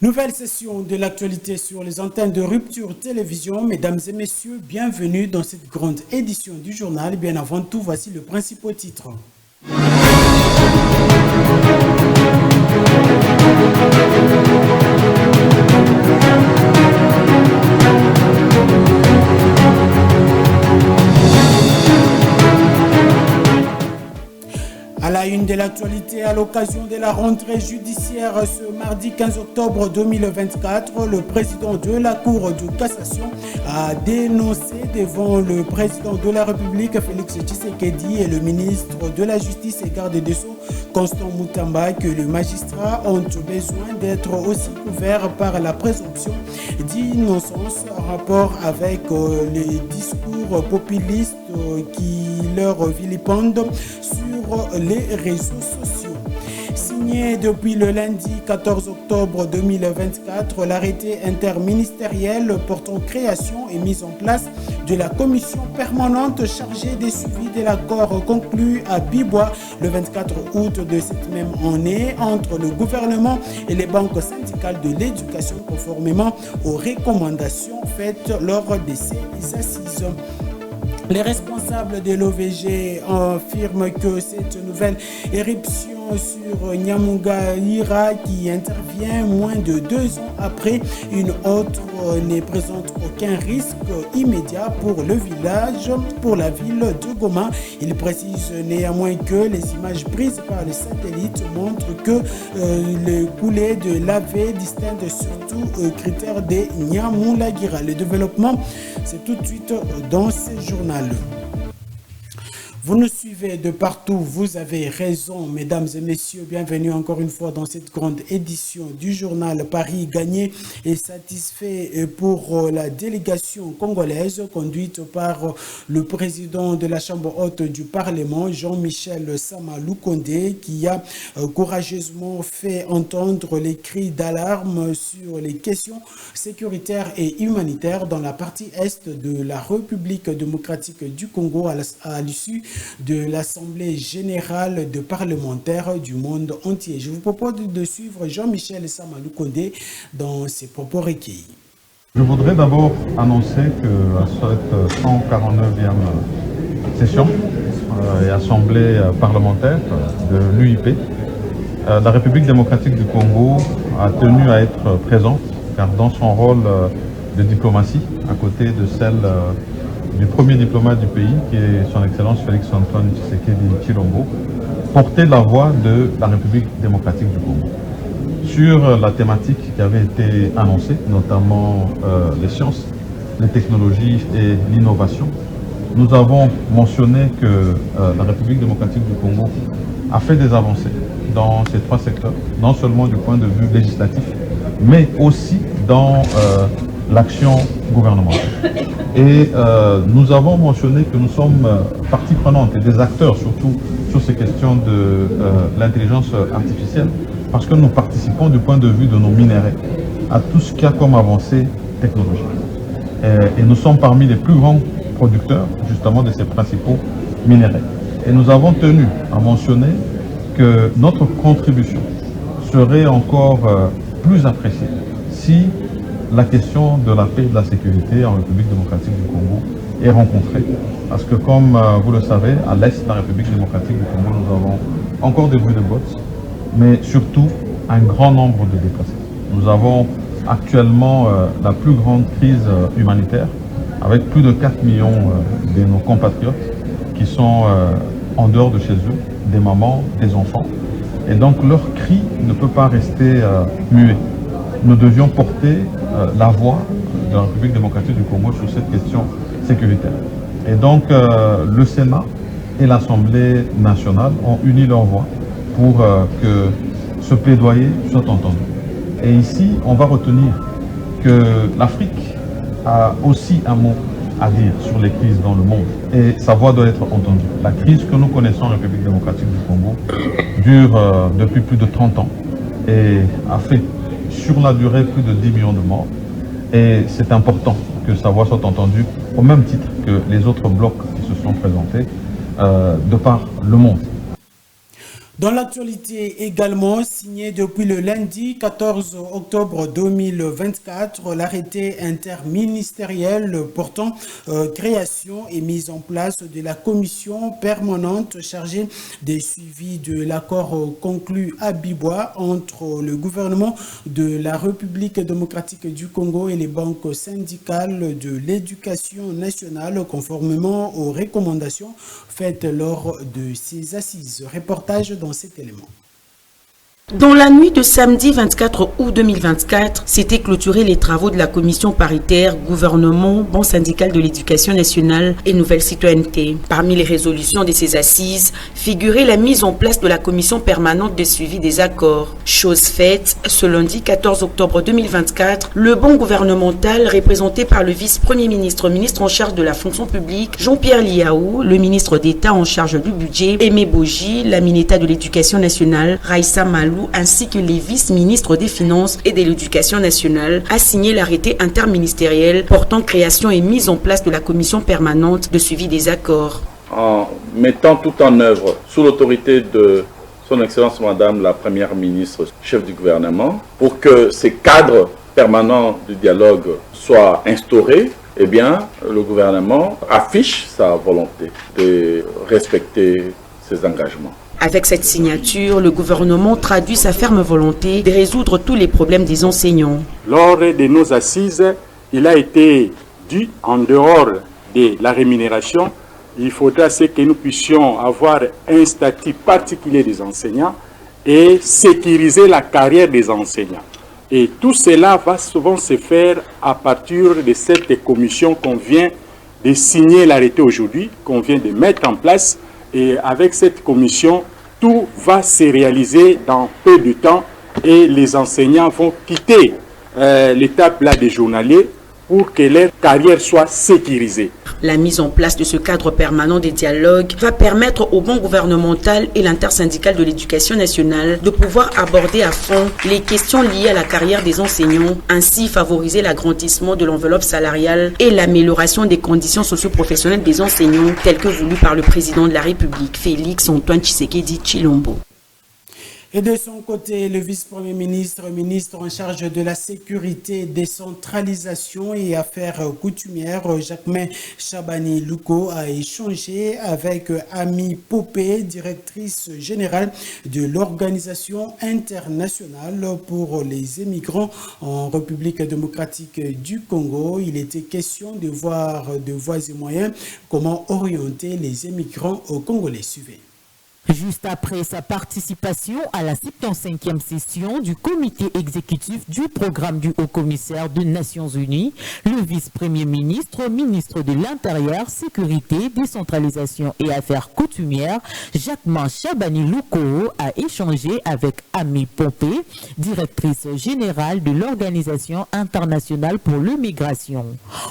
Nouvelle session de l'actualité sur les antennes de Rupture Télévision. Mesdames et messieurs, bienvenue dans cette grande édition du journal. Bien avant tout, voici le principal titre. À la une de l'actualité, à l'occasion de la rentrée judiciaire ce mardi 15 octobre 2024, le président de la Cour de cassation a dénoncé devant le président de la République, Félix Tshisekedi, et le ministre de la Justice et garde des Sceaux, Constant Mutamba, que les magistrats ont besoin d'être aussi couverts par la présomption d'innocence en rapport avec les discours populistes qui leur vilipendent sur les réseaux sociaux. Signé depuis le lundi 14 octobre 2024, l'arrêté interministériel portant création et mise en place de la commission permanente chargée des suivis de l'accord conclu à Bibois le 24 août de cette même année entre le gouvernement et les banques syndicales de l'éducation conformément aux recommandations faites lors de ces assises. Les responsables de l'OVG affirment que cette nouvelle éruption sur Nyamunga-Ira, qui intervient moins de 2 ans après une autre, ne présente aucun risque immédiat pour le village, pour la ville de Goma. Il précise néanmoins que les images prises par les satellites montrent que le coulée de l'AV distingue surtout critères de Nyamunga-Ira. Le développement, c'est tout de suite dans ce journal. Vous nous suivez de partout, vous avez raison, mesdames et messieurs. Bienvenue encore une fois dans cette grande édition du journal Paris gagné et satisfait pour la délégation congolaise conduite par le président de la Chambre haute du Parlement, Jean-Michel Sama Lukonde, qui a courageusement fait entendre les cris d'alarme sur les questions sécuritaires et humanitaires dans la partie est de la République démocratique du Congo à l'issue de l'Assemblée générale de parlementaires du monde entier. Je vous propose de suivre Jean-Michel Sama Lukonde dans ses propos recueillis. Je voudrais d'abord annoncer qu'à cette 149e session et assemblée parlementaire de l'UIP, la République démocratique du Congo a tenu à être présente, car dans son rôle de diplomatie, à côté de celle du premier diplomate du pays, qui est son Excellence Félix-Antoine Tshisekedi Tshilombo, porter la voix de la République démocratique du Congo sur la thématique qui avait été annoncée, notamment les sciences, les technologies et l'innovation. Nous avons mentionné que la République démocratique du Congo a fait des avancées dans ces 3 secteurs, non seulement du point de vue législatif, mais aussi dans l'action gouvernementale. Et nous avons mentionné que nous sommes partie prenante et des acteurs surtout sur ces questions de l'intelligence artificielle, parce que nous participons du point de vue de nos minéraux à tout ce qu'il y a comme avancée technologique. Et nous sommes parmi les plus grands producteurs justement de ces principaux minéraux. Et nous avons tenu à mentionner que notre contribution serait encore plus appréciée si la question de la paix et de la sécurité en République démocratique du Congo est rencontrée. Parce que comme vous le savez, à l'est de la République démocratique du Congo, nous avons encore des bruits de bottes, mais surtout un grand nombre de déplacés. Nous avons actuellement la plus grande crise humanitaire, avec plus de 4 millions de nos compatriotes qui sont en dehors de chez eux, des mamans, des enfants. Et donc leur cri ne peut pas rester muet. Nous devions porter la voix de la République démocratique du Congo sur cette question sécuritaire. Et donc le Sénat et l'Assemblée nationale ont uni leurs voix pour que ce plaidoyer soit entendu. Et ici, on va retenir que l'Afrique a aussi un mot à dire sur les crises dans le monde. Et sa voix doit être entendue. La crise que nous connaissons en République démocratique du Congo dure depuis plus de 30 ans et a fait sur la durée plus de 10 millions de morts. Et c'est important que sa voix soit entendue au même titre que les autres blocs qui se sont présentés de par le monde. Dans l'actualité également, signé depuis le lundi 14 octobre 2024, l'arrêté interministériel portant création et mise en place de la commission permanente chargée des suivis de l'accord conclu à Bibois entre le gouvernement de la République démocratique du Congo et les banques syndicales de l'éducation nationale conformément aux recommandations faites lors de ces assises. Reportage dans cet élément. Dans la nuit de samedi 24 août 2024, s'étaient clôturés les travaux de la commission paritaire gouvernement, banque syndicale de l'éducation nationale et nouvelle citoyenneté. Parmi les résolutions de ces assises, figurait la mise en place de la commission permanente de suivi des accords. Chose faite, ce lundi 14 octobre 2024, le banc gouvernemental représenté par le vice-premier ministre, ministre en charge de la fonction publique, Jean-Pierre Liaou, le ministre d'État en charge du budget, Aimé Boji, la ministre de l'éducation nationale, Raissa Malou, ainsi que les vice-ministres des Finances et de l'Éducation nationale, a signé l'arrêté interministériel portant création et mise en place de la commission permanente de suivi des accords. En mettant tout en œuvre sous l'autorité de son Excellence Madame la Première ministre, chef du gouvernement, pour que ces cadres permanents du dialogue soient instaurés, eh bien, le gouvernement affiche sa volonté de respecter ses engagements. Avec cette signature, le gouvernement traduit sa ferme volonté de résoudre tous les problèmes des enseignants. Lors de nos assises, il a été dit, en dehors de la rémunération, il faudra que nous puissions avoir un statut particulier des enseignants et sécuriser la carrière des enseignants. Et tout cela va souvent se faire à partir de cette commission qu'on vient de signer l'arrêté aujourd'hui, qu'on vient de mettre en place. Et avec cette commission, tout va se réaliser dans peu de temps et les enseignants vont quitter l'étape là des journaliers pour que leur carrière soit sécurisée. La mise en place de ce cadre permanent des dialogues va permettre au banc gouvernemental et l'intersyndical de l'éducation nationale de pouvoir aborder à fond les questions liées à la carrière des enseignants, ainsi favoriser l'agrandissement de l'enveloppe salariale et l'amélioration des conditions socio-professionnelles des enseignants, telles que voulues par le président de la République, Félix Antoine Tshisekedi Tshilombo. Et de son côté, le vice-premier ministre, ministre en charge de la sécurité, décentralisation et affaires coutumières, Jacquemain Chabani Louko, a échangé avec Ami Popé, directrice générale de l'Organisation internationale pour les émigrants en République démocratique du Congo. Il était question de voir de voies et moyens comment orienter les émigrants congolais. Suivez. Juste après sa participation à la 75e session du comité exécutif du programme du Haut-Commissaire des Nations Unies, le vice-premier ministre, ministre de l'Intérieur, Sécurité, Décentralisation et Affaires coutumières, Jacquemain Chabani Louko, a échangé avec Ami Popé, directrice générale de l'Organisation internationale pour l'immigration.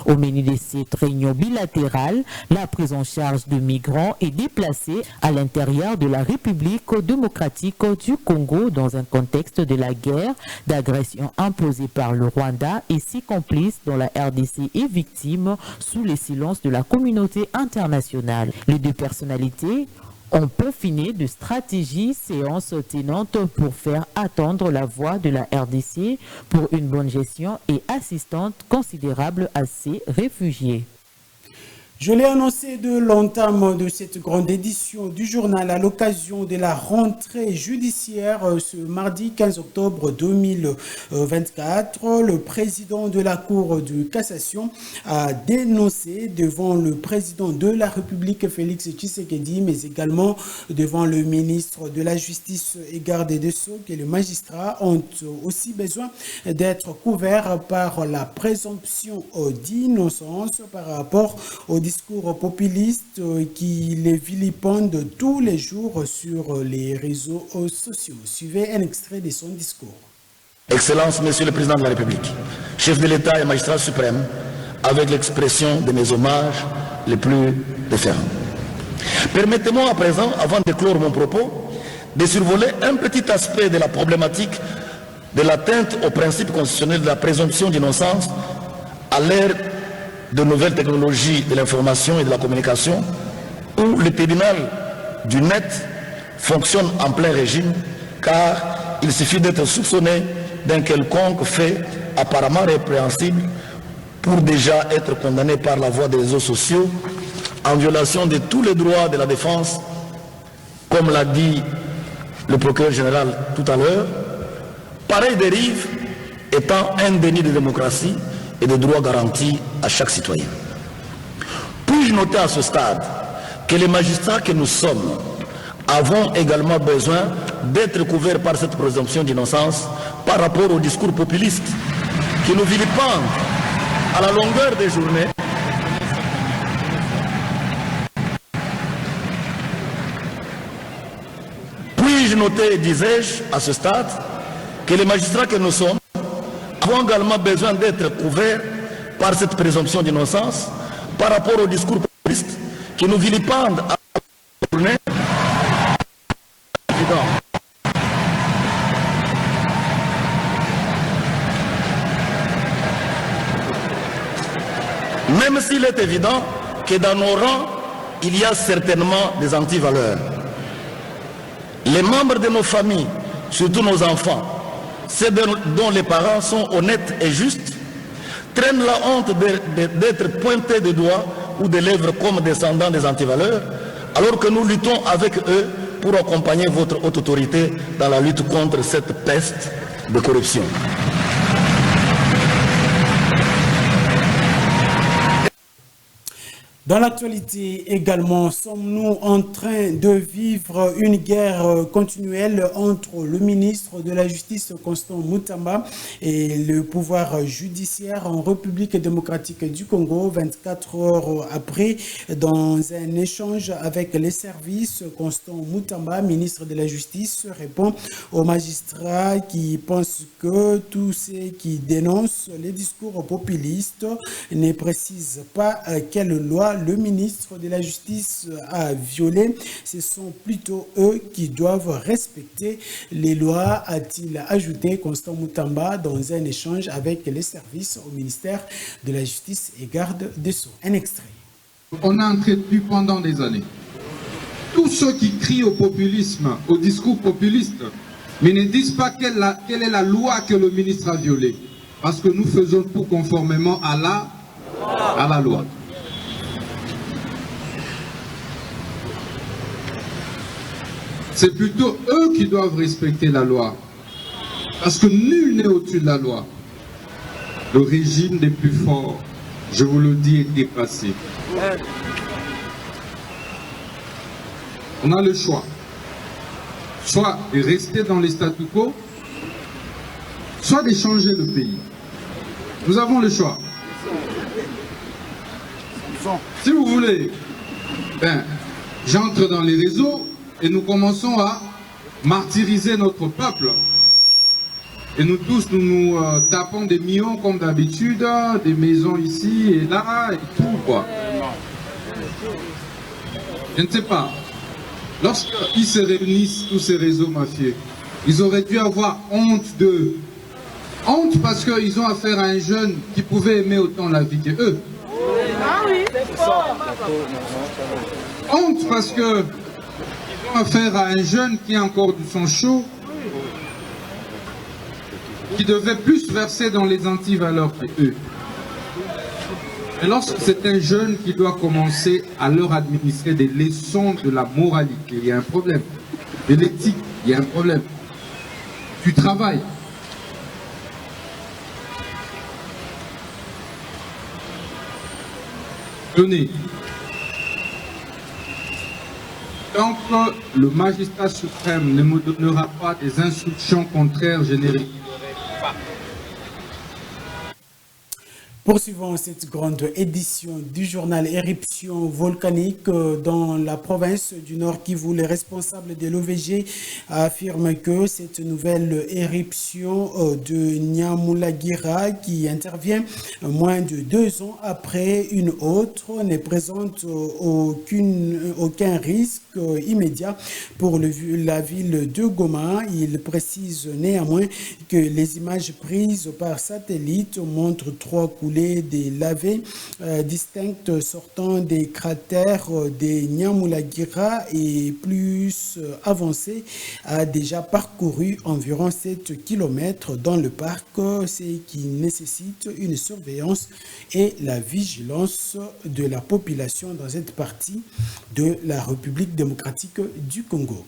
Au menu de cette réunion bilatérale, la prise en charge de migrants et déplacés à l'intérieur de la République démocratique du Congo dans un contexte de la guerre d'agression imposée par le Rwanda et ses complices dont la RDC est victime sous le silence de la communauté internationale. Les deux personnalités ont peaufiné de stratégies séances tenantes pour faire attendre la voix de la RDC pour une bonne gestion et assistante considérable à ces réfugiés. Je l'ai annoncé de l'entame de cette grande édition du journal à l'occasion de la rentrée judiciaire ce mardi 15 octobre 2024. Le président de la Cour de cassation a dénoncé devant le président de la République Félix Tshisekedi, mais également devant le ministre de la Justice et garde des Sceaux que les magistrats ont aussi besoin d'être couverts par la présomption d'innocence par rapport au discours populiste qui les vilipendent tous les jours sur les réseaux sociaux. Suivez un extrait de son discours. Excellence, Monsieur le Président de la République, chef de l'État et magistrat suprême, avec l'expression de mes hommages les plus déférents. Permettez-moi à présent, avant de clore mon propos, de survoler un petit aspect de la problématique de l'atteinte au principe constitutionnel de la présomption d'innocence à l'ère de nouvelles technologies de l'information et de la communication, où le tribunal du net fonctionne en plein régime, car il suffit d'être soupçonné d'un quelconque fait apparemment répréhensible pour déjà être condamné par la voie des réseaux sociaux en violation de tous les droits de la défense, comme l'a dit le procureur général tout à l'heure. Pareille dérive étant un déni de démocratie et de droits garantis à chaque citoyen. Puis-je noter à ce stade que les magistrats que nous sommes avons également besoin d'être couverts par cette présomption d'innocence par rapport au discours populiste qui nous vilipendent à la longueur des journées. Puis-je noter, disais-je, à ce stade, que les magistrats que nous sommes avons également besoin d'être couverts par cette présomption d'innocence par rapport au discours populiste qui nous vilipendent à la journée. Même s'il est évident que dans nos rangs, il y a certainement des antivaleurs. Les membres de nos familles, surtout nos enfants, ceux dont les parents sont honnêtes et justes, traînent la honte d'être pointés de doigts ou de lèvres comme descendants des antivaleurs, alors que nous luttons avec eux pour accompagner votre haute autorité dans la lutte contre cette peste de corruption. Dans l'actualité également, sommes-nous en train de vivre une guerre continuelle entre le ministre de la Justice, Constant Mutamba, et le pouvoir judiciaire en République démocratique du Congo, 24 heures après, dans un échange avec les services. Constant Mutamba, ministre de la Justice, répond aux magistrats qui pensent que tous ceux qui dénoncent les discours populistes ne précisent pas quelle loi le ministre de la Justice a violé. Ce sont plutôt eux qui doivent respecter les lois, a-t-il ajouté Constant Mutamba dans un échange avec les services au ministère de la Justice et garde des Sceaux. Un extrait. On a entretenu pendant des années tous ceux qui crient au populisme, au discours populiste, mais ne disent pas quelle est la loi que le ministre a violée. Parce que nous faisons tout conformément à la loi. C'est plutôt eux qui doivent respecter la loi. Parce que nul n'est au-dessus de la loi. Le régime des plus forts, je vous le dis, est dépassé. On a le choix. Soit de rester dans les statu quo, soit de changer le pays. Nous avons le choix. Si vous voulez, j'entre dans les réseaux et nous commençons à martyriser notre peuple. Et nous tous, nous tapons des millions comme d'habitude, des maisons ici et là, et tout quoi. Je ne sais pas. Lorsqu'ils se réunissent, tous ces réseaux mafieux, ils auraient dû avoir honte d'eux. Honte parce qu'ils ont affaire à un jeune qui pouvait aimer autant la vie que eux. Ah oui, c'est fort. Honte parce que affaire à un jeune qui a encore du sang chaud, qui devait plus verser dans les antivaleurs que eux. Et lorsque c'est un jeune qui doit commencer à leur administrer des leçons de la moralité, il y a un problème. De l'éthique, il y a un problème. Du travail. Tenez. Tant que le magistrat suprême ne me donnera pas des instructions contraires, je n'ai rien. Poursuivons cette grande édition du journal Éruption volcanique dans la province du Nord Kivu. Les responsables de l'OVG affirment que cette nouvelle éruption de Nyamulagira, qui intervient moins de 2 ans après une autre, ne présente aucun risque immédiat pour la ville de Goma. Il précise néanmoins que les images prises par satellite montrent 3 coulées congolais des lavées distinctes sortant des cratères des Nyamulagira et plus avancé a déjà parcouru environ 7 km dans le parc, ce qui nécessite une surveillance et la vigilance de la population dans cette partie de la République démocratique du Congo.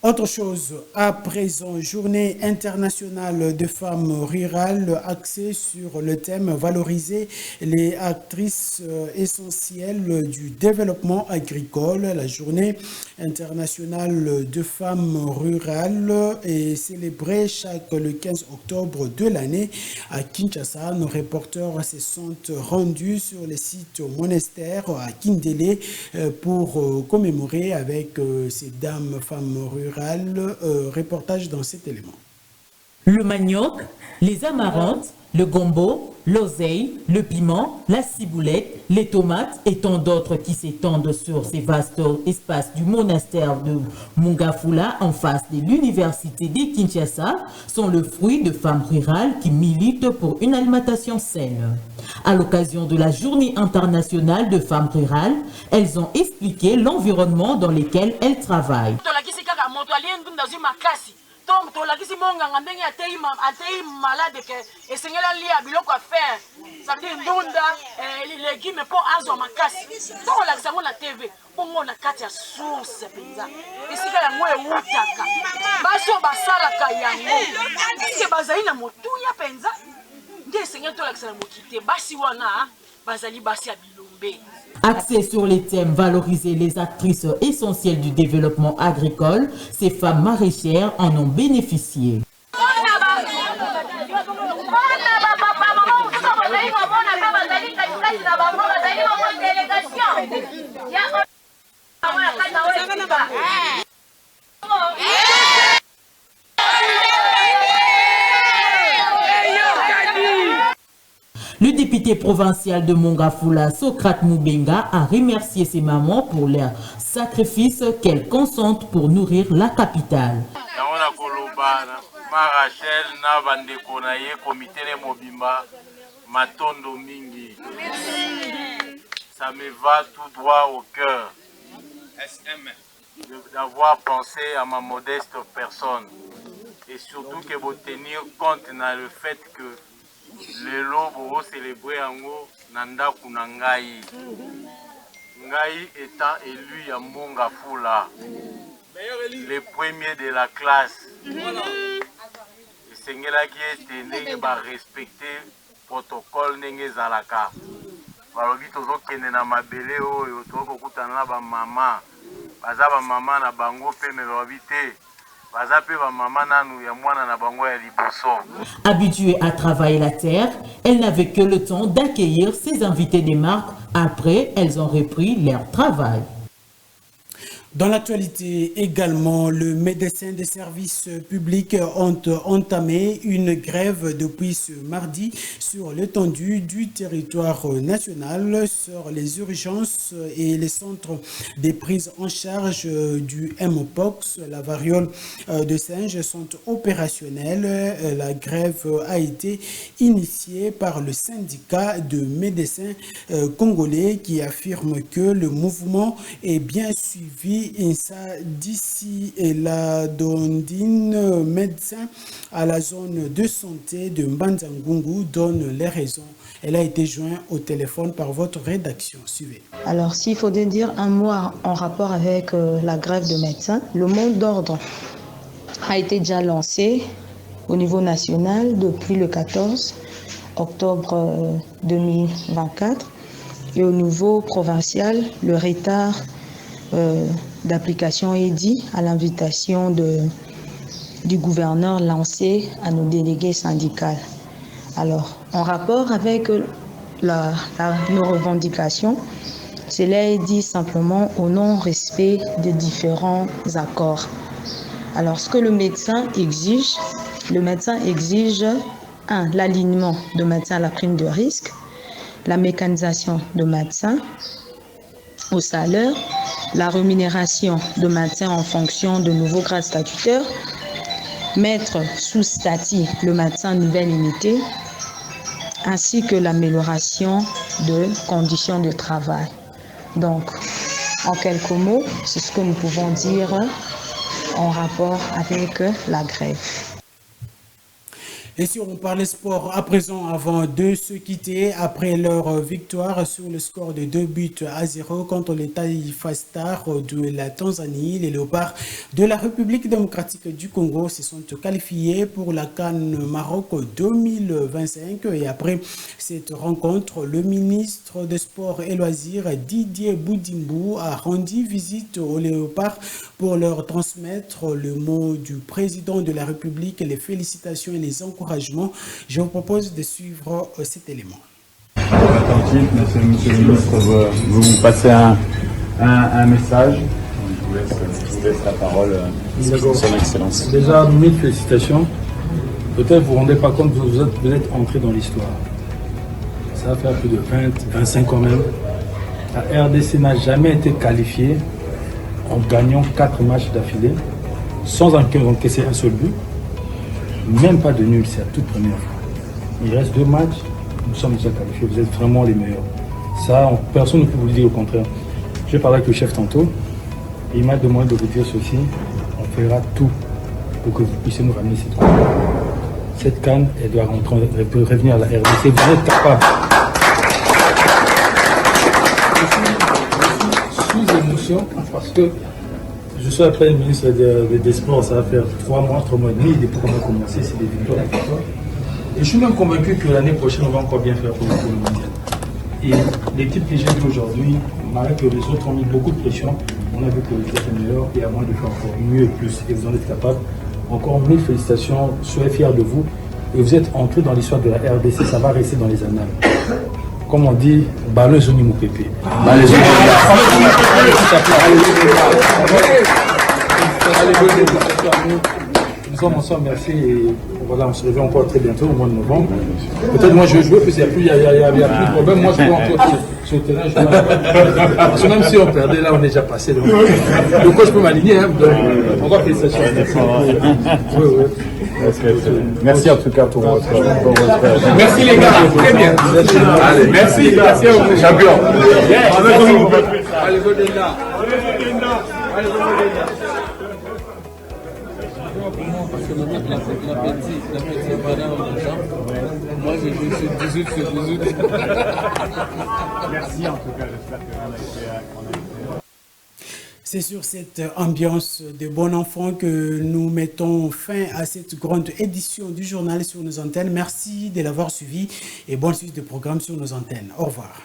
Autre chose, à présent, journée internationale de femmes rurales axée sur le thème valoriser les actrices essentielles du développement agricole. La journée internationale de femmes rurales est célébrée le 15 octobre de l'année à Kinshasa. Nos reporters se sont rendus sur le site monastère à Kindélé pour commémorer avec ces dames femmes rurales. Reportage dans cet élément. Le manioc, les amarantes, le gombo, l'oseille, le piment, la ciboulette, les tomates et tant d'autres qui s'étendent sur ces vastes espaces du monastère de Mongafula en face de l'université de Kinshasa sont le fruit de femmes rurales qui militent pour une alimentation saine. À l'occasion de la Journée internationale de femmes rurales, elles ont expliqué l'environnement dans lequel elles travaillent. Donc, to la kisi monga ngambenge atei malade que esengela lia biloko affaire ça veut dire ndunda les légumes pour azo makasi to la kisa ngona TV bongo na kati ya source penza esika ya moyo utaka baso basala kayango ke bazali na motuya penza nde esengela to la kisa mokite basi wana bazali basi ya bilombe. Axé sur les thèmes valoriser les actrices essentielles du développement agricole, ces femmes maraîchères en ont bénéficié. Le député provincial de Mongafula, Socrate Moubenga, a remercié ses mamans pour leur sacrifice qu'elles consentent pour nourrir la capitale. Ça me va tout droit au cœur d'avoir pensé à ma modeste personne et surtout que vous tenir compte dans le fait que le lobo vous célébrer en nanda kunangai. Ngai étant élu à Mongafula, le premier de la classe. Et Sengela qui était né va respecter protocole nenge zalaka. Balobi tozo kende na mabele oyo toko kutana ba mama. Baza ba mama na bango pe me balobi te. Habituée à travailler la terre, elle n'avait que le temps d'accueillir ses invités des marques. Après, elles ont repris leur travail. Dans l'actualité également, le médecin des services publics ont entamé une grève depuis ce mardi sur l'étendue du territoire national sur les urgences et les centres des prises en charge du Mpox. La variole de singe sont opérationnels. La grève a été initiée par le syndicat de médecins congolais qui affirme que le mouvement est bien suivi. D'ici et la Dondine, médecin à la zone de santé de Mbanzangungu, donne les raisons. Elle a été jointe au téléphone par votre rédaction. Suivez. Alors, s'il faut dire un mot en rapport avec la grève de médecins, le mot d'ordre a été déjà lancé au niveau national depuis le 14 octobre 2024 et au niveau provincial, le retard d'application est dit à l'invitation du gouverneur lancé à nos délégués syndicaux. Alors, en rapport avec nos revendications, cela est dit simplement au non-respect des différents accords. Alors, ce que le médecin exige 1. L'alignement de médecins à la prime de risque, la mécanisation de médecins au salaire, la rémunération de médecins en fonction de nouveaux grades statutaires, mettre sous statut le médecin nouvelle unité, ainsi que l'amélioration de conditions de travail. Donc, en quelques mots, c'est ce que nous pouvons dire en rapport avec la grève. Et si on parle sport à présent, avant de se quitter, après leur victoire sur le score de 2-0 contre les Taifa Stars de la Tanzanie, les Léopards de la République démocratique du Congo se sont qualifiés pour la CAN Maroc 2025. Et après cette rencontre, le ministre des Sports et Loisirs, Didier Boudimbo, a rendu visite aux Léopards pour leur transmettre le mot du président de la République, les félicitations et les encouragements. Je vous propose de suivre cet élément. Attentif, monsieur le ministre, vous passez un message. Je vous laisse la parole, son excellence. Déjà, 1000 félicitations. Peut-être vous ne vous rendez pas compte, vous êtes entré dans l'histoire. Ça va faire plus de 25 ans même. La RDC n'a jamais été qualifiée en gagnant 4 matchs d'affilée, sans encaisser un seul but. Même pas de nul, c'est la toute première fois. Il reste 2 matchs, nous sommes déjà qualifiés, vous êtes vraiment les meilleurs. Ça, personne ne peut vous le dire au contraire. J'ai parlé avec le chef tantôt, et il m'a demandé de vous dire ceci, on fera tout pour que vous puissiez nous ramener cette CAN. Cette CAN, elle doit revenir à la RDC, vous êtes capable. Je suis sous émotion parce que je suis après le ministre des Sports, ça va faire 3 mois et demi depuis qu'on a commencé, c'est des victoires. Et je suis même convaincu que l'année prochaine, on va encore bien faire pour le mondial. Et l'équipe que j'ai vue aujourd'hui, malgré que les autres ont mis beaucoup de pression, on a vu que vous êtes meilleur et à moins de faire encore mieux et plus, et vous en êtes capable. Encore 1000 félicitations, soyez fiers de vous. Et vous êtes entrés dans l'histoire de la RDC, ça va rester dans les annales. Comme on dit, ballon zoni mon pépé. Nous sommes ensemble, merci. Et voilà, on se revoit encore très bientôt, au mois de novembre. Peut-être moi je vais jouer, parce qu'il n'y a plus de problème. Moi je peux encore sur le terrain. Parce que même si on perdait, là on est déjà passé. Donc je peux m'aligner. Hein, encore félicitations. Merci en tout cas pour votre merci les gars, très bien. Allez, merci à vous, champion. Allez, Godenda. Parce que maintenant, la petite madame en argent, moi je joue sur 18 sur 18. Merci en tout cas, j'espère qu'on a été. C'est sur cette ambiance de bon enfant que nous mettons fin à cette grande édition du journal sur nos antennes. Merci de l'avoir suivi et bonne suite de programme sur nos antennes. Au revoir.